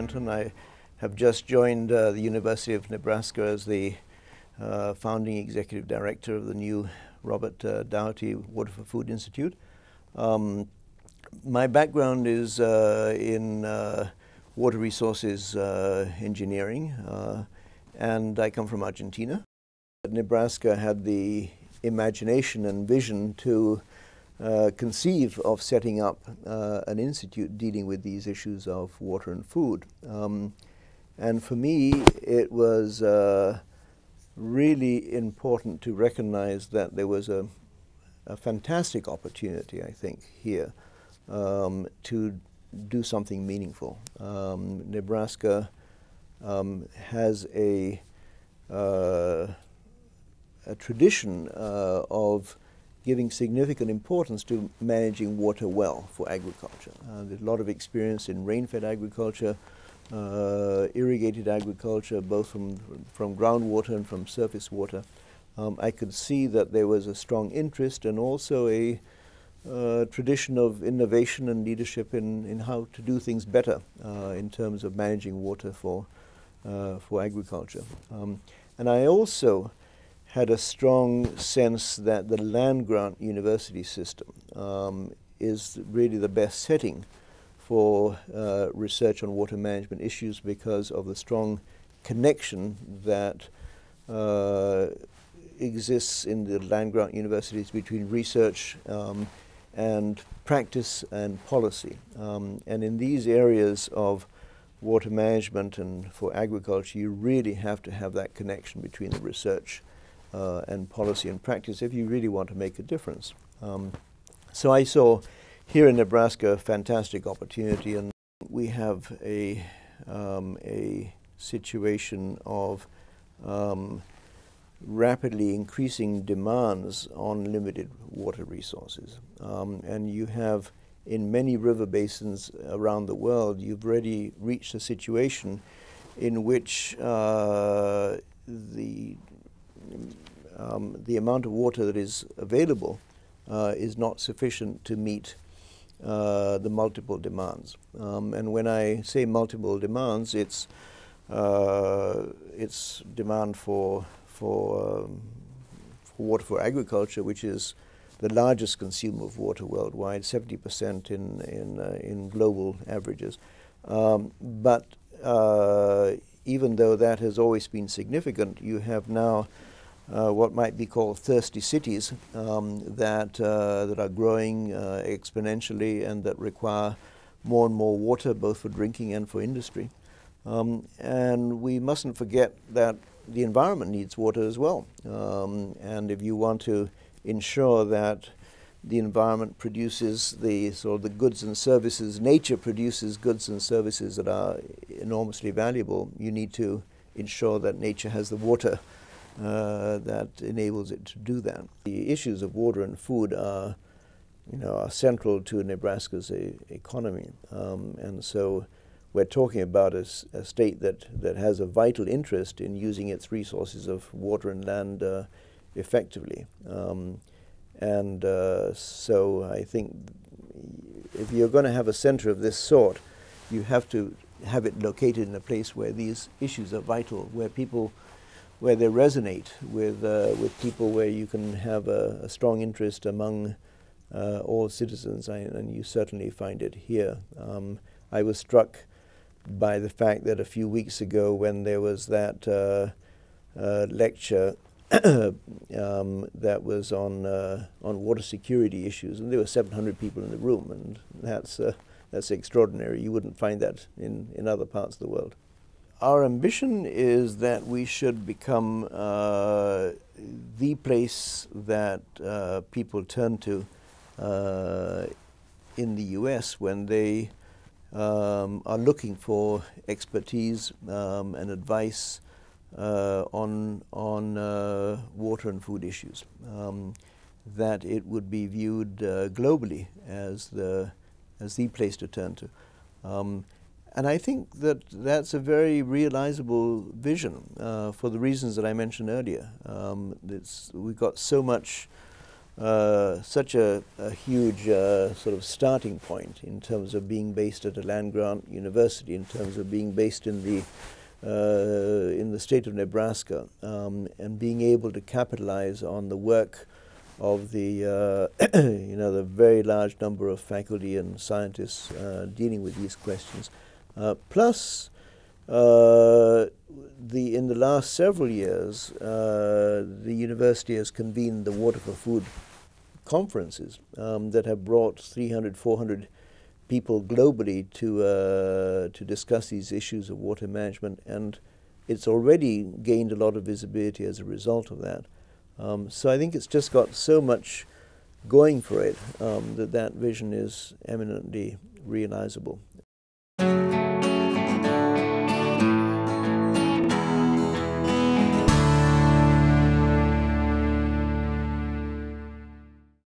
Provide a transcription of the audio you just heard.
Lenton. I have just joined the University of Nebraska as the founding executive director of the new Daugherty Water for Food Institute. My background is in water resources engineering, and I come from Argentina. Nebraska had the imagination and vision to conceive of setting up an institute dealing with these issues of water and food. And for me, it was really important to recognize that there was a fantastic opportunity, I think, here to do something meaningful. Nebraska has a tradition of giving significant importance to managing water well for agriculture. There's a lot of experience in rain-fed agriculture, irrigated agriculture, both from groundwater and from surface water. I could see that there was a strong interest and also a tradition of innovation and leadership in how to do things better in terms of managing water for agriculture. And I also had a strong sense that the land-grant university system is really the best setting for research on water management issues because of the strong connection that exists in the land-grant universities between research and practice and policy. And in these areas of water management and for agriculture, you really have to have that connection between the research and policy and practice if you really want to make a difference. So I saw here in Nebraska a fantastic opportunity, and we have a situation of rapidly increasing demands on limited water resources. And you have, in many river basins around the world, you've already reached a situation in which the amount of water that is available is not sufficient to meet the multiple demands. And when I say multiple demands, it's demand for water for agriculture, which is the largest consumer of water worldwide, 70% in global averages. But even though that has always been significant, you have now what might be called thirsty cities that are growing exponentially and that require more and more water, both for drinking and for industry. And we mustn't forget that the environment needs water as well. And if you want to ensure that the environment produces the goods and services, nature produces goods and services that are enormously valuable, you need to ensure that nature has the water that enables it to do that. The issues of water and food are central to Nebraska's economy, and so we're talking about a state that has a vital interest in using its resources of water and land effectively. So I think if you're going to have a center of this sort, you have to have it located in a place where these issues are vital, where they resonate with people, where you can have a strong interest among all citizens, and you certainly find it here. I was struck by the fact that a few weeks ago, when there was that lecture that was on water security issues, and there were 700 people in the room, and that's extraordinary. You wouldn't find that in other parts of the world. Our ambition is that we should become the place that people turn to in the U.S. when they are looking for expertise and advice on water and food issues. That it would be viewed globally as the place to turn to. And I think that that's a very realizable vision for the reasons that I mentioned earlier. We've got so much such a huge sort of starting point in terms of being based at a land-grant university, in terms of being based in the state of Nebraska, and being able to capitalize on the work of the the very large number of faculty and scientists dealing with these questions. Plus, in the last several years, the university has convened the Water for Food conferences that have brought 300, 400 people globally to discuss these issues of water management, and it's already gained a lot of visibility as a result of that. So I think it's just got so much going for it that vision is eminently realizable.